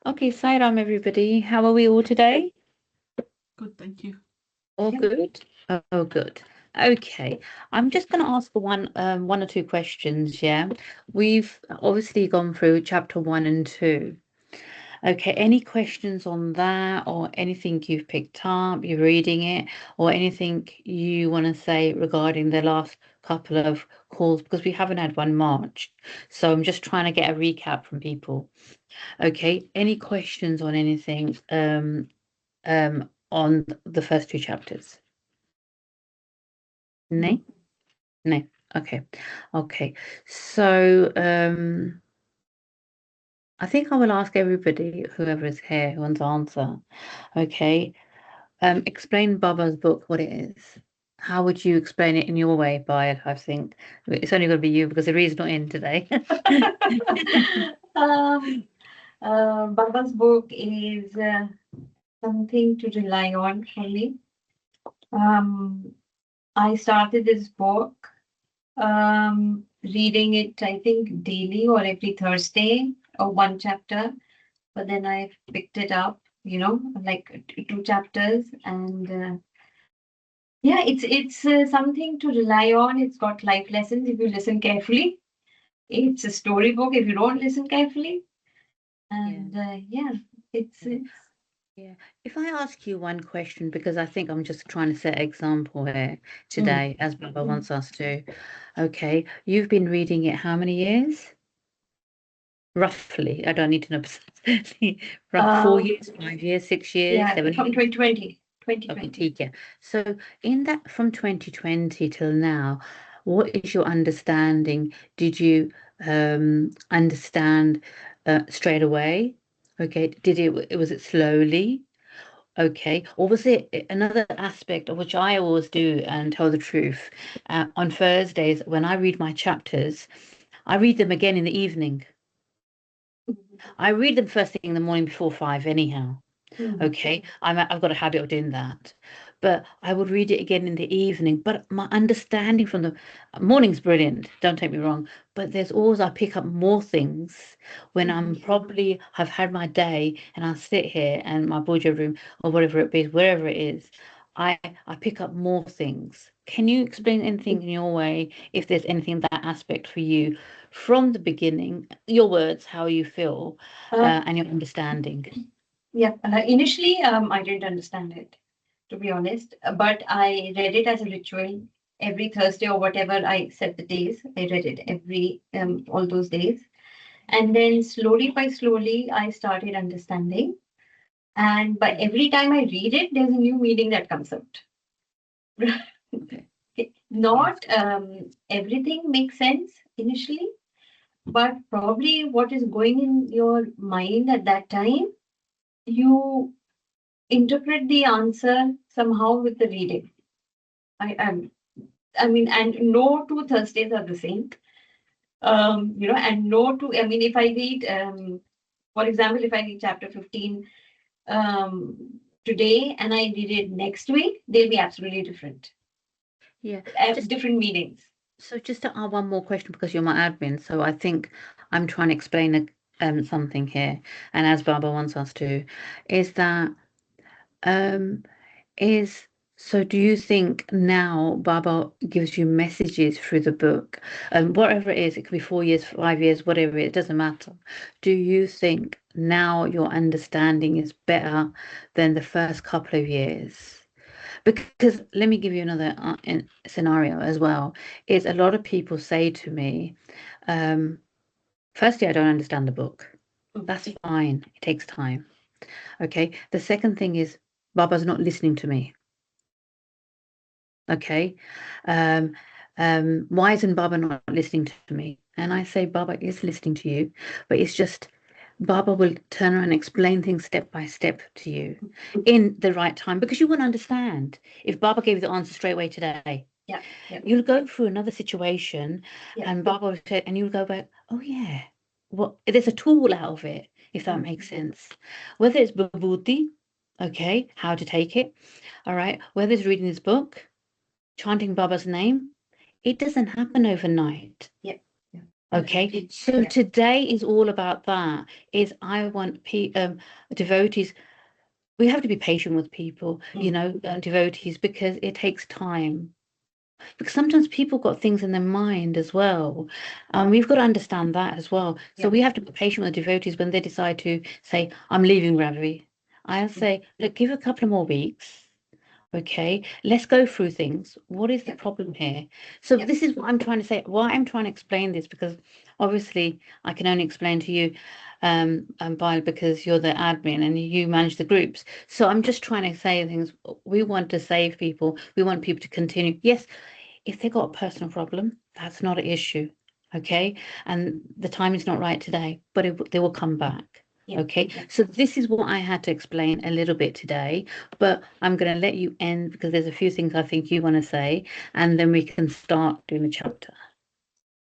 Okay, Sairam, everybody. How are we all today? Good, thank you. All good? Oh, good. Okay. I'm just going to ask one or two questions, yeah? We've obviously gone through chapter 1 and 2. Okay, any questions on that or anything you've picked up, you're reading it, or anything you want to say regarding the last couple of calls? Because we haven't had one March. So I'm just trying to get a recap from people. Okay, any questions on anything on the first two chapters? No? No. Okay. Okay. So I think I will ask everybody, whoever is here, who wants to answer. Okay. Explain Baba's book, what it is. How would you explain it in your way, Bayat? I think it's only going to be you because Ari's not in today. um, Baba's book is something to rely on for me. I started this book reading it, I think, daily or every Thursday or one chapter, but then I picked it up, like two chapters, and yeah, it's something to rely on. It's got life lessons if you listen carefully. It's a storybook if you don't listen carefully, and yeah, it's Yeah. Yeah. If I ask you one question, because I think I'm just trying to set an example here today, as Baba wants us to. Okay, you've been reading it how many years? Roughly, I don't need to know precisely. 4 years, 5 years, 6 years, yeah, 7 from years? 2020. Okay, 2020. ठीक है. So in that from 2020 till now, what is your understanding? Did you understand straight away? Okay, was it slowly? Okay, or was it another aspect of which I always do and tell the truth? On Thursdays, when I read my chapters, I read them again in the evening. I read them first thing in the morning before 5 anyhow. Okay, I've got a habit of doing that, but I would read it again in the evening. But my understanding from the morning's brilliant, don't take me wrong, but there's always I pick up more things when I'm probably have had my day and I sit here and my bojo room or whatever it is, wherever it is, I I pick up more things. Can you explain anything in your way if there's anything that aspect for you from the beginning, your words, how you feel, and your understanding? Yeah, initially, I didn't understand it, to be honest, but I read it as a ritual every Thursday or whatever I set the days. I read it every all those days, and then slowly by slowly, I started understanding. And by every time I read it, there's a new meaning that comes out. Okay. Not everything makes sense initially, but probably what is going in your mind at that time, you interpret the answer somehow with the reading. I I mean, and no two Thursdays are the same. And no two. I mean, if I read, for example, if I read chapter 15 today and I read it next week, they'll be absolutely different. Yeah, Different meanings. so just to add one more question because you're my admin, so I think I'm trying to explain something here, and as Baba wants us to, is that um is so do you think now Baba gives you messages through the book, whatever it is, it could be 4 years, 5 years, whatever, it doesn't matter. Do you think now your understanding is better than the first couple of years? Because let me give you another scenario as well. Is a lot of people say to me, firstly, I don't understand the book. That's fine. It takes time. Okay. The second thing is Baba's not listening to me. Okay. Um, why isn't Baba not listening to me? And I say, Baba is listening to you, but it's just Baba will turn around and explain things step by step to you in the right time because you won't understand. If Baba gave you the answer straight away today, Yeah. you'll go through another situation Yeah. and Baba will say, and you'll go back, oh yeah, well, there's a tool out of it, if that makes sense. Whether it's Bhabhuti, okay, how to take it, all right, whether it's reading this book, chanting Baba's name, it doesn't happen overnight. Yeah. Okay, so Yeah. today is all about that. Is I want devotees. We have to be patient with people, devotees, because it takes time. Because sometimes people got things in their mind as well. We've got to understand that as well. So Yeah. we have to be patient with devotees when they decide to say, "I'm leaving Ravi." I'll say, "Look, give a couple of more weeks. Okay, let's go through things. What is the problem here?" So Yeah. this is what I'm trying to say. Why I'm trying to explain this, because obviously I can only explain to you, Bail, because you're the admin and you manage the groups. So I'm just trying to say things. We want to save people. We want people to continue. Yes, if they got a personal problem, that's not an issue. Okay, and the time is not right today, but they will come back. Yeah. Okay, Yeah. so this is what I had to explain a little bit today, but I'm going to let you end because there's a few things I think you want to say, and then we can start doing the chapter.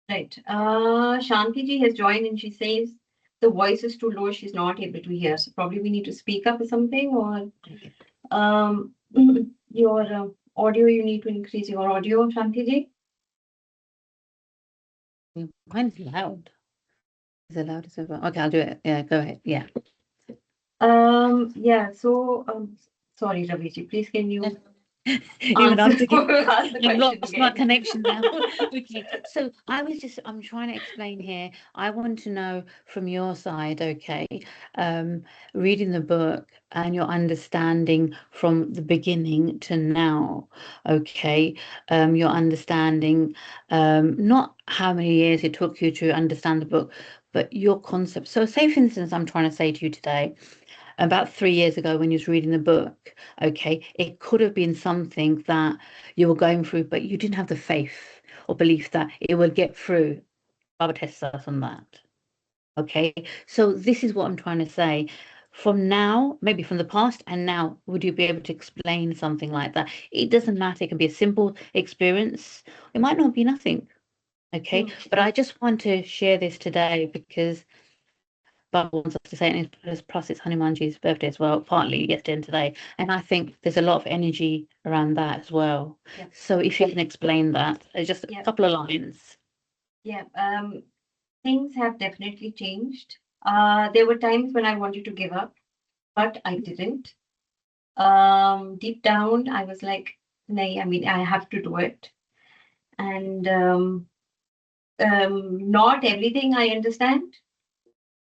Right. Shanti ji has joined and she says the voice is too low. She's not able to hear. So probably we need to speak up or something, or um, your audio. You need to increase your audio, Shanti ji. Mine's loud. Is it loud? Is it loud? Okay, I'll do it. Yeah, go ahead. Yeah. Yeah. So sorry, Ravi ji. Please can you Even I'm answer thinking, ask the I've question lost my again? connection now. Okay, so I'm trying to explain here. I want to know from your side, okay, reading the book and your understanding from the beginning to now, okay, your understanding, not how many years it took you to understand the book, but your concept. So, say for instance, I'm trying to say to you today, about 3 years ago when you was reading the book, okay, it could have been something that you were going through, but you didn't have the faith or belief that it would get through. Baba tests us on that. Okay, so this is what I'm trying to say. From now, maybe from the past and now, would you be able to explain something like that? It doesn't matter. It can be a simple experience. It might not be nothing. Okay, but I just want to share this today because Baba wants us to say it, and plus it's Hanumanji's birthday as well, partly yesterday and today. And I think there's a lot of energy around that as well. Yeah. So if you can explain that, just a Yeah. couple of lines. Yeah. Things have definitely changed. There were times when I wanted to give up, but I didn't. Deep down, I was like, "Nay, I mean, I have to do it." And not everything I understand,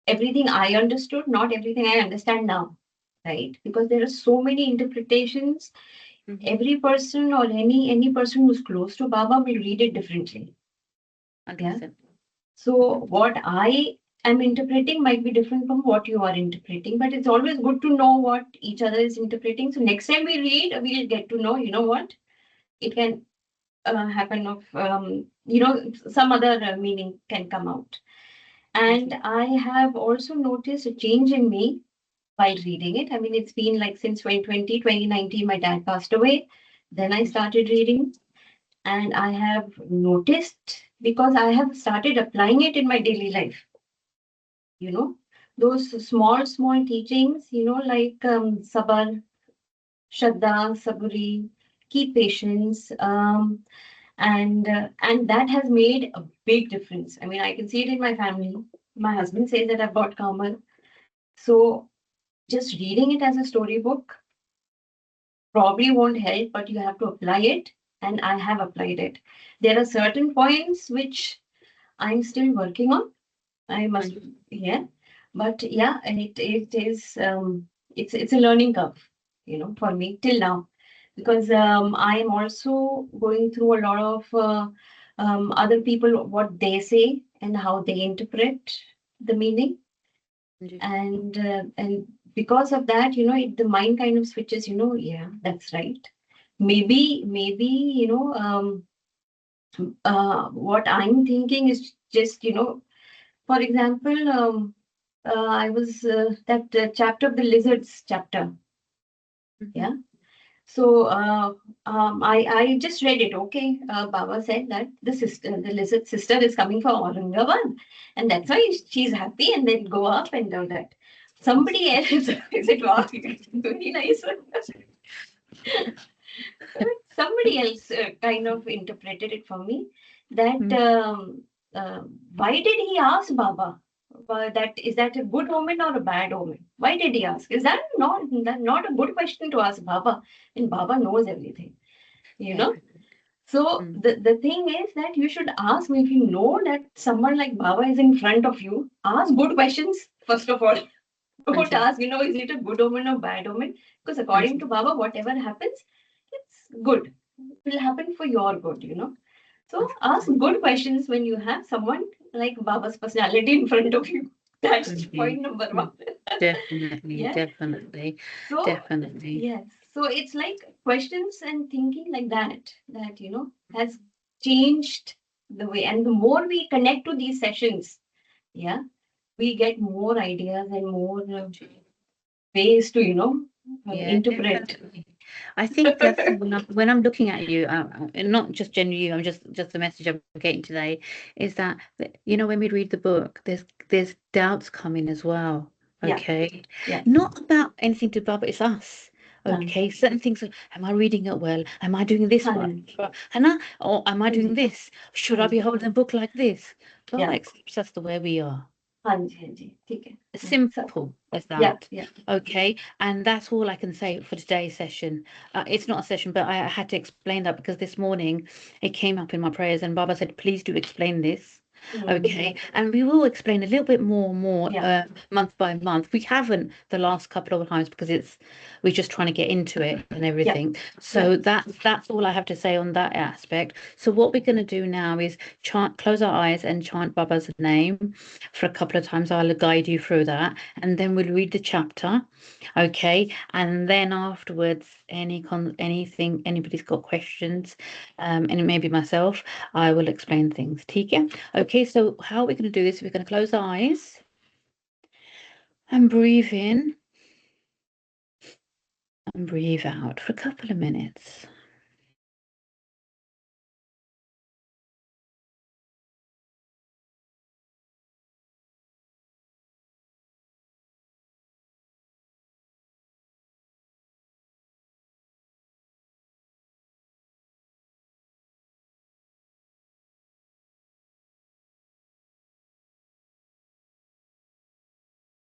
everything I understood, not everything I understand now, right? Because there are so many interpretations. Every person or any person who's close to Baba will read it differently. 100%. So what I am interpreting might be different from what you are interpreting, but it's always good to know what each other is interpreting. So next time we read, we'll get to know, you know what, it can happen of, some other meaning can come out. And I have also noticed a change in me while reading it. I mean, it's been like since 2020, 2019, my dad passed away. Then I started reading and I have noticed because I have started applying it in my daily life. You know, those small teachings, like sabar, shraddha, saburi, keep patience, and that has made a big difference. I mean, I can see it in my family. My husband says that I've got calmer. So just reading it as a storybook probably won't help, but you have to apply it. And I have applied it. There are certain points which I'm still working on. I must, yeah. But yeah, it is it's a learning curve, for me till now, because I am also going through a lot of other people what they say and how they interpret the meaning, and because of that, the mind kind of switches. Yeah, that's right. Maybe what I'm thinking is just for example, I was that chapter of the lizards chapter. Yeah. So I just read it. Okay, Baba said that the lizard sister is coming for Aurangabad, and that's why she's happy, and then go up and do that. Somebody else is it wow, very nice. Somebody else kind of interpreted it for me that why did he ask Baba? That is that a good omen or a bad omen? Why did he ask? Is that not a good question to ask Baba? And Baba knows everything, you know. So the thing is that you should ask, if you know that someone like Baba is in front of you, ask good questions first of all. Don't ask, is it a good omen or bad omen? Because according to Baba, whatever happens, it's good. It will happen for your good. So ask good questions when you have someone like Baba's personality in front of you. That's point number one. Definitely, Yeah. definitely, So definitely. yes. So it's like questions and thinking like that, has changed the way. And the more we connect to these sessions, yeah, we get more ideas and more ways to, Yeah, interpret. definitely. I think that's when I'm looking at you, and not just generally you, I'm just the message I'm getting today is that when we read the book, there's doubts coming as well. Yeah. Okay, Yeah. not about anything to Baba, it's us. Okay, certain things. Am I reading it well? Am I doing this right? Or am I doing this? Should I be holding a book like this? Baba accepts us the way we are. हाँ जी हाँ जी ठीक है Simple as yeah that. yeah Okay, and that's all I can say for today's session. It's not a session, but I had to explain that because this morning it came up in my prayers, and Baba said, "Please do explain this." Okay, and we will explain a little bit more Yeah. month by month. We haven't the last couple of times because we're just trying to get into it and everything. So that's all I have to say on that aspect. So what we're going to do now is close our eyes and chant Baba's name for a couple of times. I'll guide you through that, and then we'll read the chapter. Okay, and then afterwards, anything anybody's got questions, and maybe myself, I will explain things. Tika. Okay, so how are we going to do this? We're going to close our eyes and breathe in and breathe out for a couple of minutes.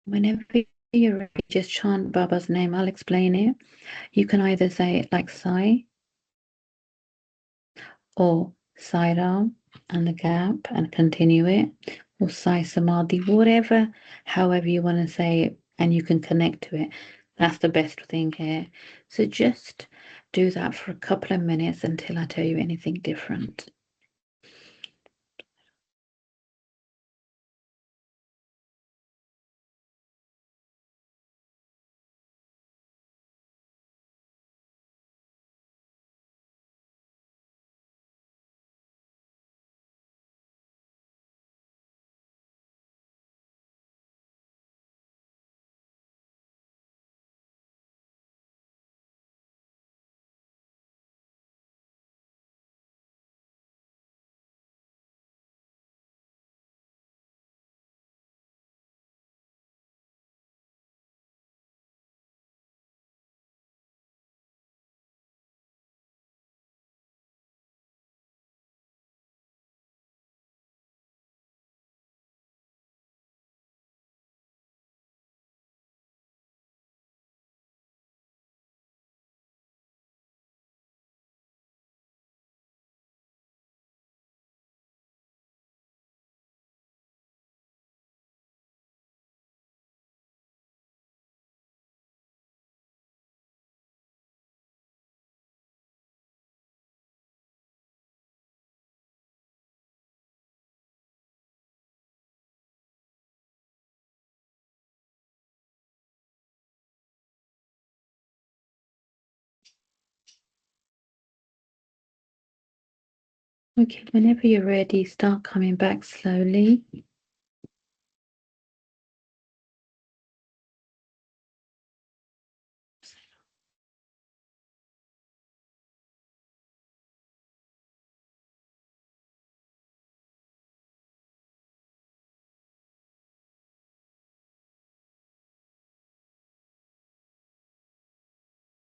Whenever you're ready, just chant Baba's name. I'll explain it. You can either say it like Sai or Sai Ram and the gap and continue it, or Sai Samadhi, whatever, however you want to say it, and you can connect to it. That's the best thing here. So just do that for a couple of minutes until I tell you anything different. Okay, whenever you're ready, start coming back slowly.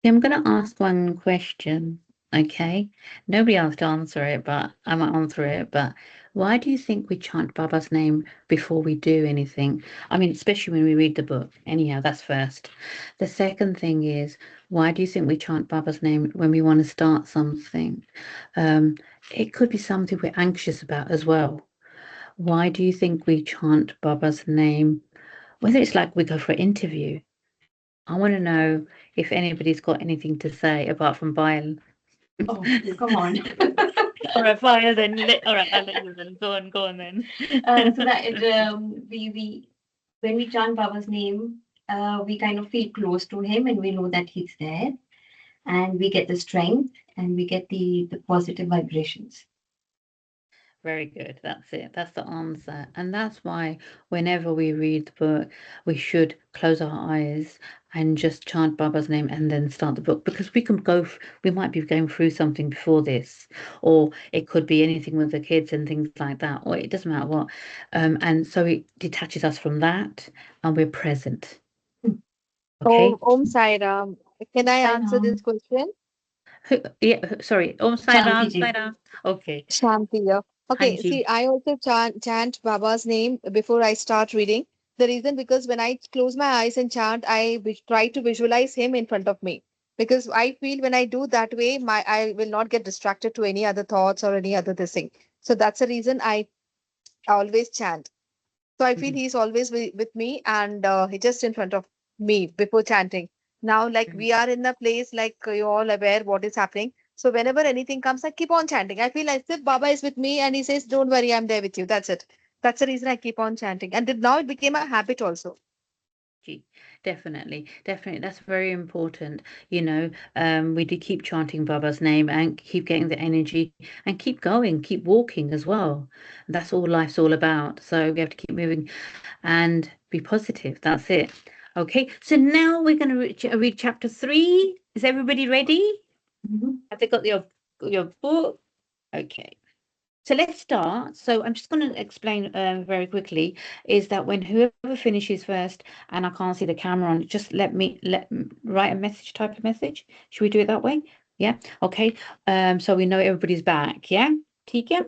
I'm going to ask one question. Okay, nobody else to answer it, but I might answer it. But why do you think we chant Baba's name before we do anything? I mean, especially when we read the book. Anyhow, that's first. The second thing is, why do you think we chant Baba's name when we want to start something? Um, it could be something we're anxious about as well. Why do you think we chant Baba's name? Whether it's like we go for an interview. I want to know if anybody's got anything to say apart from Bile. Oh, come on. All right, fire then. All right, I'll let you then. Go on then. So that we when we chant Baba's name, we kind of feel close to him, and we know that he's there, and we get the strength, and we get the positive vibrations. Very good. That's it. That's the answer. And that's why whenever we read the book, we should close our eyes and just chant Baba's name and then start the book because we might be going through something before this, or it could be anything with the kids and things like that, or it doesn't matter what. And so it detaches us from that and we're present. Okay. Om Sai Ram. Can I Sai answer this Ram. question? Yeah, sorry. Om Sai Shanti Ram, ji. Sai Ram. Okay. Shanti. Yeah. Okay, Hanji. see, I also chant Baba's name before I start reading. The reason because when I close my eyes and chant, try to visualize him in front of me. Because I feel when I do that way, I will not get distracted to any other thoughts or any other this thing. So that's the reason I always chant. So I feel Mhm, he's always with me and he just in front of me before chanting. Now, like mhm. we are in a place like you all aware what is happening. So whenever anything comes, I keep on chanting. I feel as if Baba is with me and he says, "Don't worry, I'm there with you." That's it. That's the reason I keep on chanting. And now it became a habit also. Definitely, definitely. That's very important. We do keep chanting Baba's name and keep getting the energy and keep going, keep walking as well. That's all life's all about. So we have to keep moving and be positive. That's it. Okay, so now we're going to read chapter 3. Is everybody ready? Mhm. Have they got your book? Okay. So let's start. So I'm just going to explain very quickly is that when whoever finishes first and I can't see the camera on, just write a message, type a message. Should we do it that way? Yeah. Okay. So we know everybody's back. Yeah. Tika?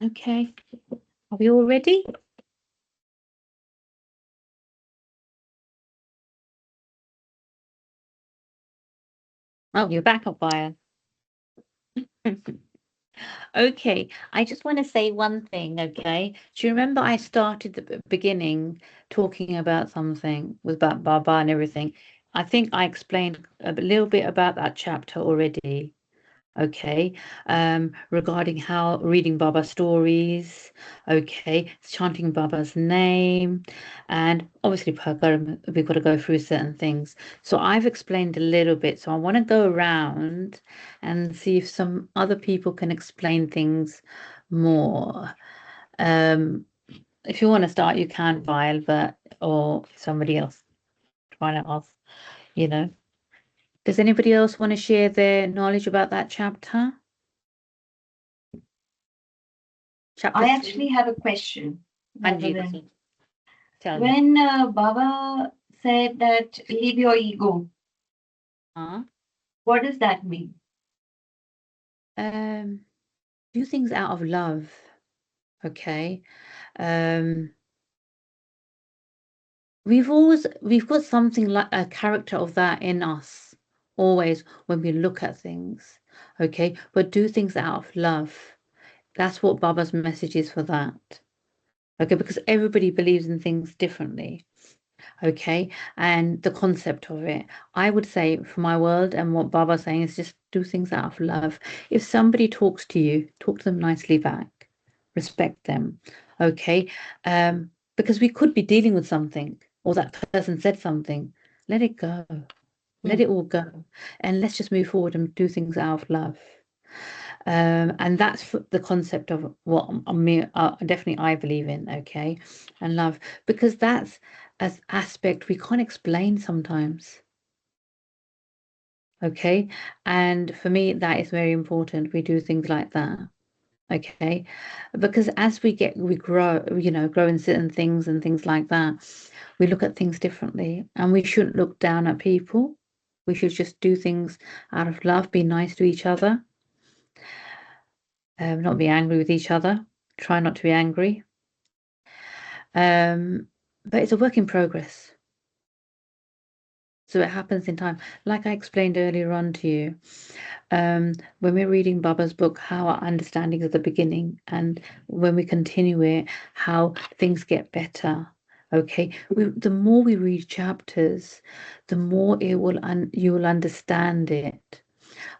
Okay. Are we all ready? Oh, you're back up, fire. Okay, I just want to say one thing, okay? Do you remember I started the beginning talking about something was about Baba and everything? I think I explained a little bit about that chapter already. Okay, regarding how reading Baba stories, okay, chanting Baba's name, and obviously we've got to go through certain things. So I've explained a little bit. So I want to go around and see if some other people can explain things more. If you want to start, you can, Vile, but or somebody else trying to ask, you know. Does anybody else want to share their knowledge about that chapter? Chapter I 3. actually have a question. Anji, tell me. When Baba said that leave your ego, Huh? what does that mean? Do things out of love. Okay. Um, we've got something like a character of that in us always when we look at things. Okay, but do things out of love. That's what Baba's message is for that. Okay, because everybody believes in things differently. Okay, and the concept of it, I would say for my world and what Baba's saying is just do things out of love. If somebody talks to you, talk to them nicely back, respect them. Okay, because we could be dealing with something or that person said something. Let it go. Let it all go, and let's just move forward and do things out of love. And that's the concept of what definitely I believe in, okay, and love, because that's an aspect we can't explain sometimes, okay, and for me that is very important. We do things like that, okay, because as we grow, grow in certain things and things like that, we look at things differently, and we shouldn't look down at people. We should just do things out of love, be nice to each other, not be angry with each other. Try not to be angry. But it's a work in progress. So it happens in time. Like I explained earlier on to you, when we're reading Baba's book, how our understanding is at the beginning, and when we continue it, how things get better. Okay, the more we read chapters, the more you will understand it.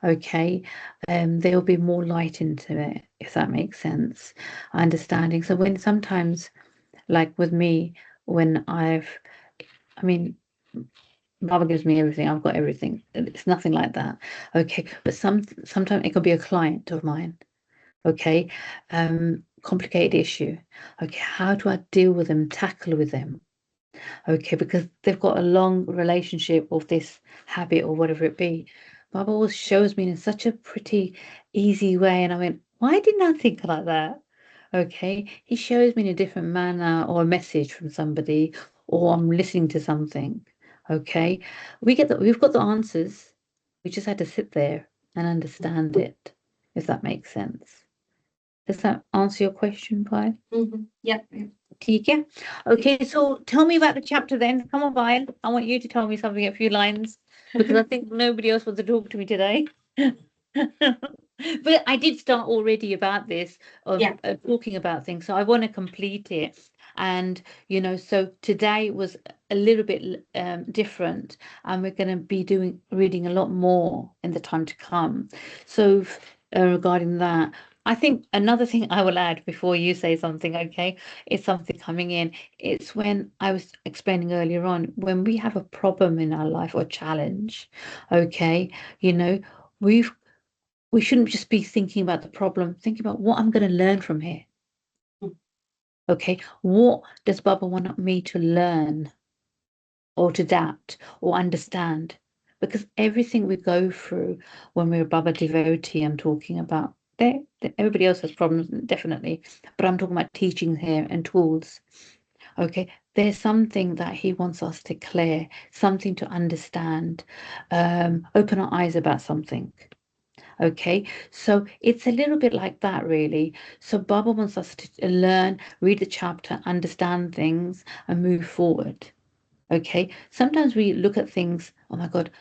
Okay, there'll be more light into it, if that makes sense. Understanding. So when sometimes, like with me, when I mean, Baba gives me everything. I've got everything. It's nothing like that. Okay. But sometimes it could be a client of mine. Okay. Complicated issue. Okay. How do I deal with them, tackle with them? Okay. Because they've got a long relationship of this habit or whatever it be. Baba always shows me in such a pretty easy way. And I went, why didn't I think like that? Okay. He shows me in a different manner or a message from somebody, or I'm listening to something. Okay. We've got the answers. We just had to sit there and understand it, if that makes sense. Does that answer your question, Pai? Yeah. Okay. Okay, so tell me about the chapter then. Come on, Brian. I want you to tell me something, a few lines, because I think nobody else wants to talk to me today. But I did start already about this, of Yeah. talking about things, so I want to complete it. And so today was a little bit different, and we're going to be reading a lot more in the time to come. So regarding that, I think another thing I will add before you say something, okay, is something coming in. It's when I was explaining earlier on, when we have a problem in our life or challenge, okay, we've we shouldn't just be thinking about the problem, think about what I'm going to learn from here. Okay, what does Baba want me to learn or to adapt or understand? Because everything we go through when we're a Baba devotee, I'm talking about, everybody else has problems, definitely, but I'm talking about teaching here and tools. Okay, there's something that he wants us to clear, something to understand, open our eyes about something. Okay, so it's a little bit like that, really. So Baba wants us to learn, read the chapter, understand things, and move forward. Okay, sometimes we look at things, oh my God,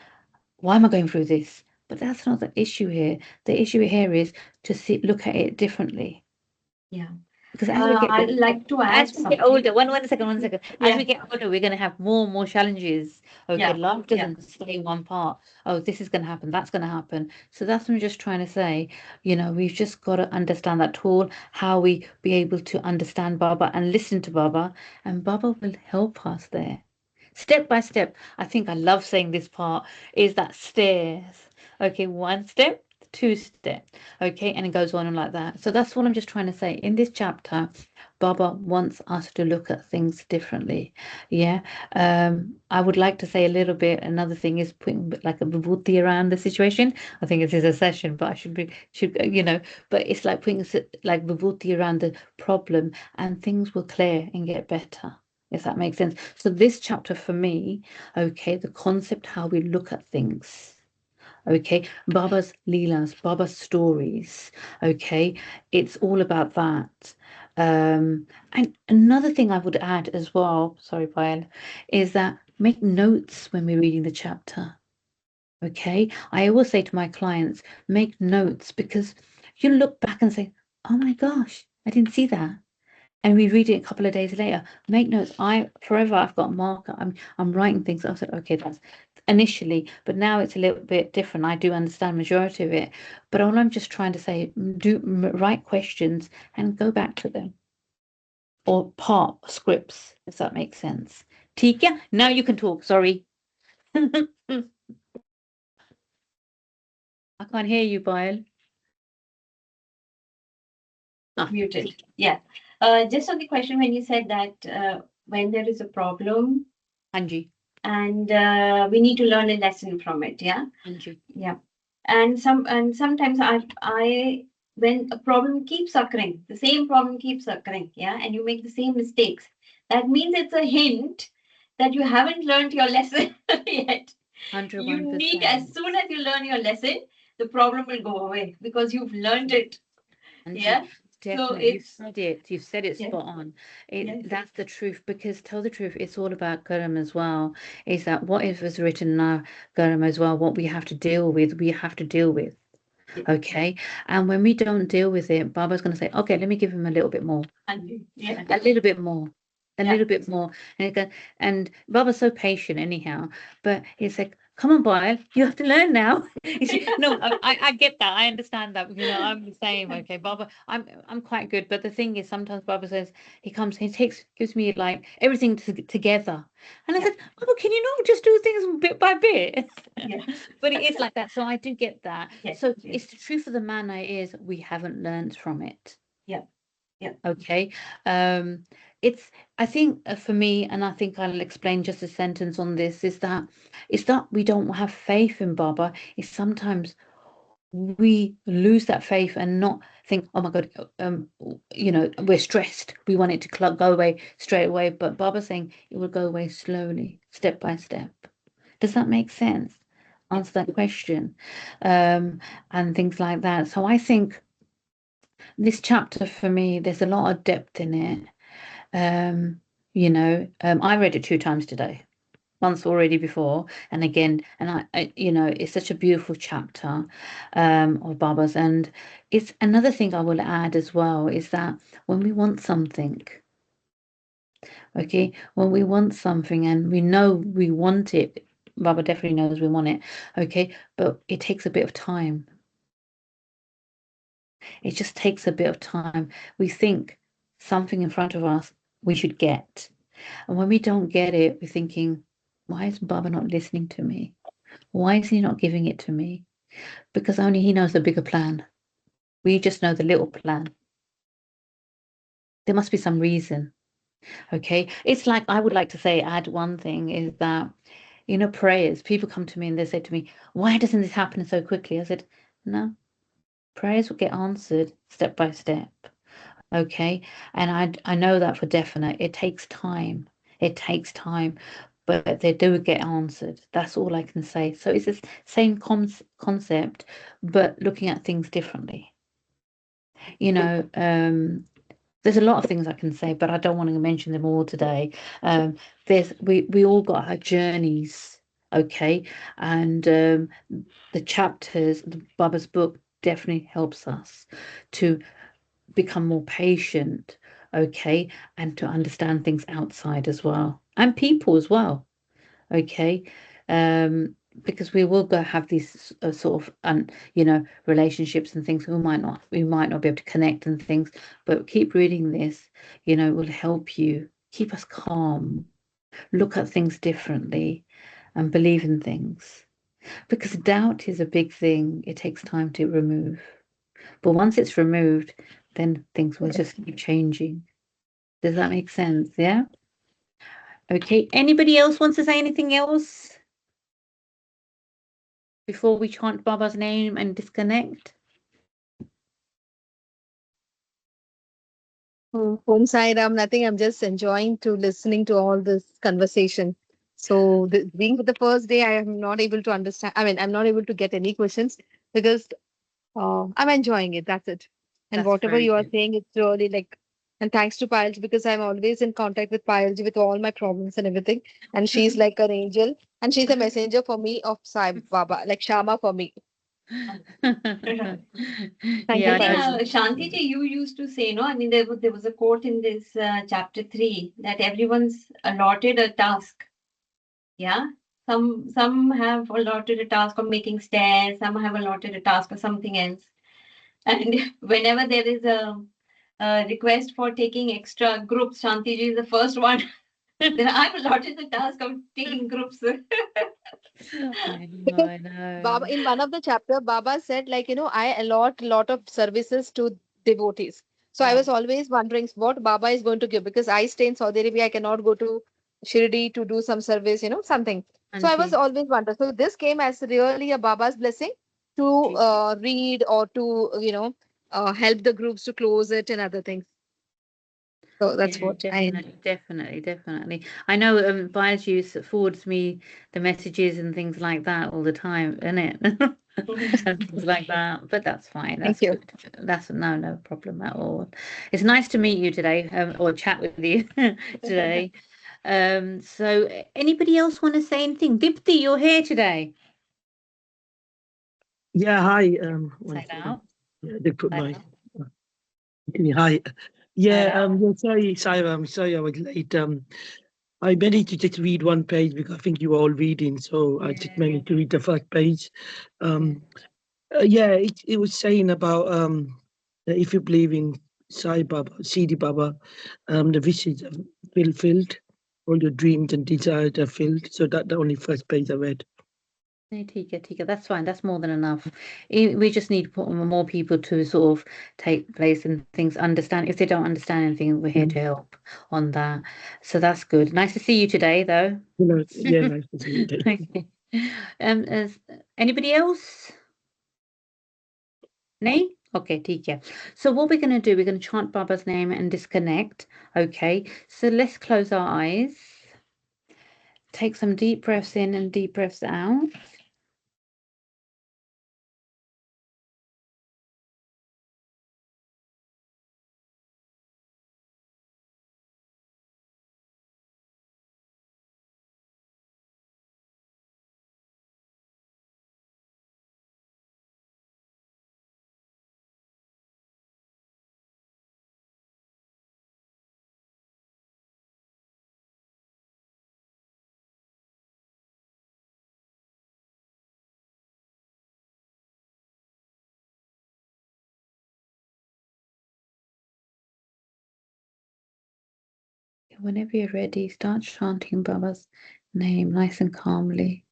why am I going through this? But that's not the issue here. The issue here is to look at it differently. Yeah. Because as we I'd like to add as we something. get older, one second. As we Yeah. get older, we're going to have more and more challenges. Okay, Yeah, life yeah. doesn't stay in one part. Oh, this is going to happen, that's going to happen. So that's what I'm just trying to say. We've just got to understand that tool, how we be able to understand Baba and listen to Baba, and Baba will help us there. Step by step. I think I love saying this part, is that stairs. Okay, one step, two step. Okay, and it goes on and like that. So that's what I'm just trying to say. In this chapter, Baba wants us to look at things differently. Yeah. I would like to say a little bit. Another thing is putting like a vibhuti around the situation. I think it is a session, but I but it's like putting like vibhuti around the problem, and things will clear and get better, if that makes sense. So this chapter for me, okay, the concept, how we look at things. Okay, Baba's Leelas, Baba's stories. Okay, it's all about that. And another thing I would add as well, sorry, Brian, is that make notes when we're reading the chapter. Okay, I always say to my clients, make notes, because you look back and say, oh my gosh, I didn't see that. And we read it a couple of days later. Make notes. I've got a marker. I'm writing things. I said, okay, that's initially, but now it's a little bit different. I do understand majority of it, but all I'm just trying to say, write questions and go back to them, or part scripts, if that makes sense. Tika, now you can talk. Sorry. I can't hear you, Bile. Muted. Yeah. Just on the question when you said that when there is a problem Anji, and we need to learn a lesson from it. Yeah. Anji. Yeah. And sometimes I when a problem keeps occurring, the same problem keeps occurring. Yeah. And you make the same mistakes. That means it's a hint that you haven't learned your lesson yet. You need, as 101%. soon as you learn your lesson, the problem will go away because you've learned it. Angie, Yeah. So definitely, it's you've said it yeah. spot on. Yes. That's the truth, because tell the truth, it's all about Garam as well. Is that what is was written in our Garam as well, what we have to deal with, we have to deal with. Okay. And when we don't deal with it, Baba's going to say, okay, let me give him a little bit more, Yeah. a little bit more, a Yeah. little bit more. And Baba's so patient anyhow, but he's like, come on, Bile, you have to learn now. No, I get that. I understand that. I'm the same. Okay, Baba, I'm quite good. But the thing is, sometimes Baba says, gives me like everything together. And I Yeah. said, Baba, can you not just do things bit by bit? Yeah. But it is like that. So I do get that. Yes. So Yes. it's the truth of the matter is we haven't learned from it. Yeah. Yeah. Okay. Um, it's I think for me, and I think I'll explain just a sentence on this, is that it's not we don't have faith in Baba. It's sometimes we lose that faith and not think, oh my God, we're stressed. We want it to go away straight away. But Baba's saying it will go away slowly, step by step. Does that make sense? Yeah. Answer that question. And things like that. So I think this chapter for me, there's a lot of depth in it. I read it 2 times today, once already before, and again, and it's such a beautiful chapter of Baba's. And it's another thing I will add as well is that when we want something, okay, when we want something and we know we want it, Baba definitely knows we want it, okay, but it takes a bit of time. It just takes a bit of time. We think something in front of us we should get. And when we don't get it, we're thinking, why is Baba not listening to me? Why is he not giving it to me? Because only he knows the bigger plan. We just know the little plan. There must be some reason. Okay. It's like I would like to say, add one thing is that, prayers, people come to me and they say to me, why doesn't this happen so quickly? I said, no, prayers will get answered step by step. Okay. And I know that for definite. It takes time. It takes time, but they do get answered. That's all I can say. So it's the same concept, but looking at things differently. There's a lot of things I can say, but I don't want to mention them all today. We all got our journeys, okay, and the chapters, the Baba's book definitely helps us to become more patient, okay, and to understand things outside as well, and people as well, okay, because we will go have these sort of relationships and things we might not be able to connect and things, but keep reading this, it will help you keep us calm, look at things differently, and believe in things, because doubt is a big thing. It takes time to remove, but once it's removed, then things will just keep changing. Does that make sense? Yeah. Okay. Anybody else wants to say anything else before we chant Baba's name and disconnect? Home Sai Ram, nothing. I'm just enjoying to listening to all this conversation. So being for the first day, I am not able to understand. I mean, I'm not able to get any questions because I'm enjoying it. That's it. And That's whatever very you are good. saying, it's really like, and thanks to Payalji because I'm always in contact with Payalji with all my problems and everything. And she's like an angel and she's a messenger for me of Sai Baba, like Shama for me. Thank Yeah, you, I I think know. Payalji. Shanti ji, you used to say, no? I mean, there was a quote in this chapter 3 that everyone's allotted a task. Yeah. Some have allotted a task of making stairs, some have allotted a task of something else. And whenever there is a request for taking extra groups, Shanti ji is the first one. Then I'm allotted the task of taking groups. Because I Baba, know. in one of the chapter, Baba said, like, I allot a lot of services to devotees. So I Wow. was always wondering what Baba is going to give, because I stay in Saudi Arabia. I cannot go to Shirdi to do some service, something. So I was Auntie, always wondering. So this came as really a Baba's blessing to ठीक है. read or to, help the groups to close it and other things. So that's Yeah, what I. definitely, definitely, definitely. I know Byju's forwards me the messages and things like that all the time, isn't it? And things like that. But that's fine. Thank That's you. good. That's no problem at all. It's nice to meet you today, or chat with you today. So anybody else want to say anything? Dipti, you're here today. Yeah, hi. One Say second. out. Yeah, they put Say my. out. Hi. Say Yeah. out. Yeah, sorry, Saira. I'm sorry I was late. I managed to just read one page because I think you were all reading, so I just Yeah, managed to read the first page. yeah. Yeah, it was saying about that if you believe in Sai Baba, CD Baba, the wishes are fulfilled, all your dreams and desires are filled. So that the only first page I read. No, Tika, that's fine. That's more than enough. We just need more people to sort of take place and things understand. If they don't understand anything, we're here to help on that. So that's good. Nice to see you today, though. Yeah, nice to see you. Okay. Is anybody else? No? Okay, Tika. So what we're going to do, we're going to chant Baba's name and disconnect. Okay. So let's close our eyes. Take some deep breaths in and deep breaths out. Whenever you're ready, start chanting Baba's name nice and calmly.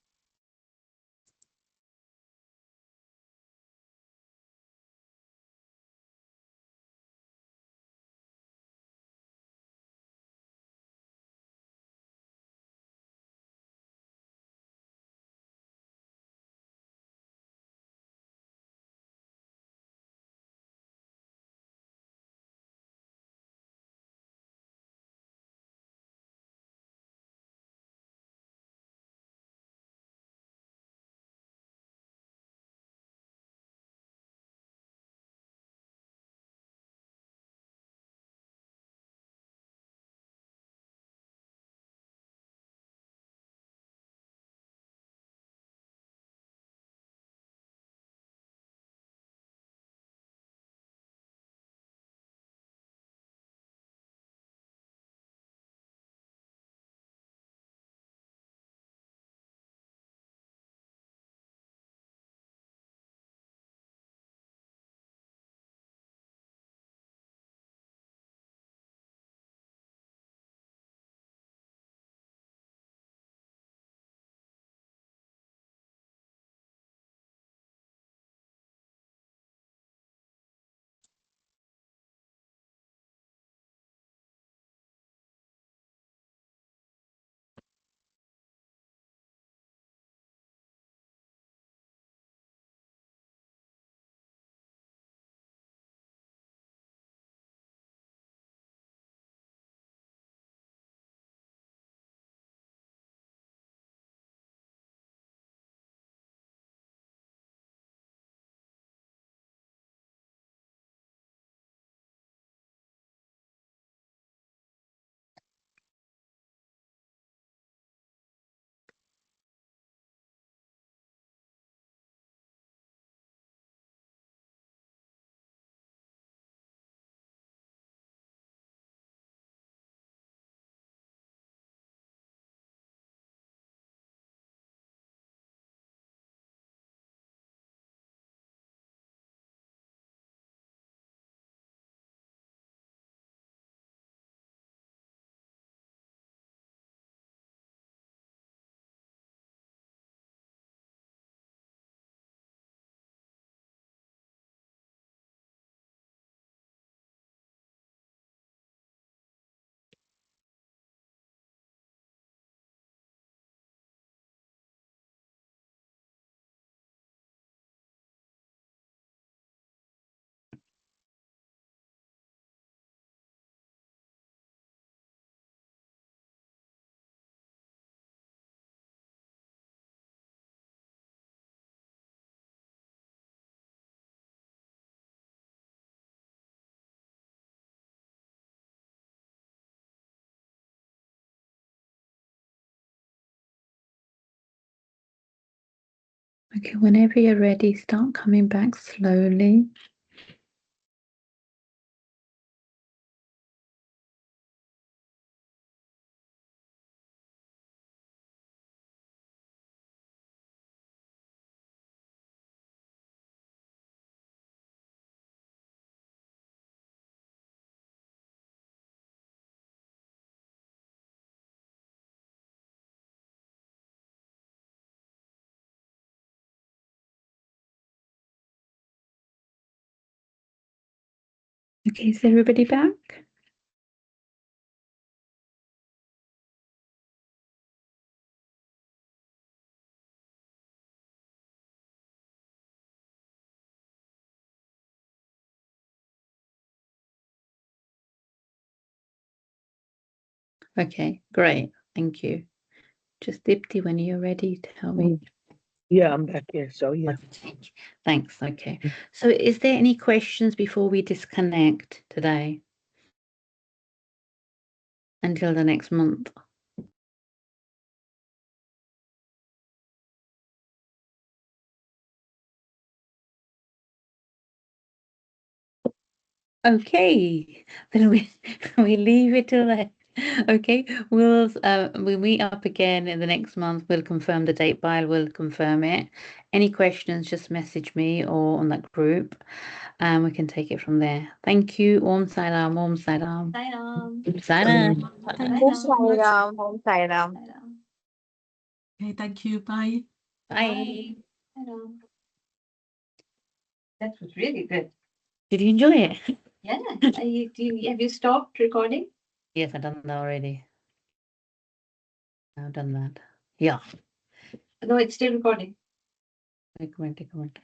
Okay, whenever you're ready, start coming back slowly. Okay, is everybody back? Okay, great. Thank you. Just Dipti, when you're ready, tell me. Yeah, I'm back here. So yeah. Thanks. Okay. So is there any questions before we disconnect today? Until the next month. Okay, then we leave it till then. Okay, we'll meet up again in the next month. We'll confirm the date. Bile will confirm it. Any questions, just message me or on that group, and we can take it from there. Thank you. Om Sai Ram. Om Sai Ram. Sai Ram. Sai Ram. Thank Om you so much. Sai Ram. Om Sai Ram. Sai Ram. Okay, thank you. Bye. Bye. Sai Ram. That was really good. Did you enjoy it? Yeah. Have you stopped recording? Yes, I've done that already. I've done that. Yeah. No, it's still recording. Take a minute.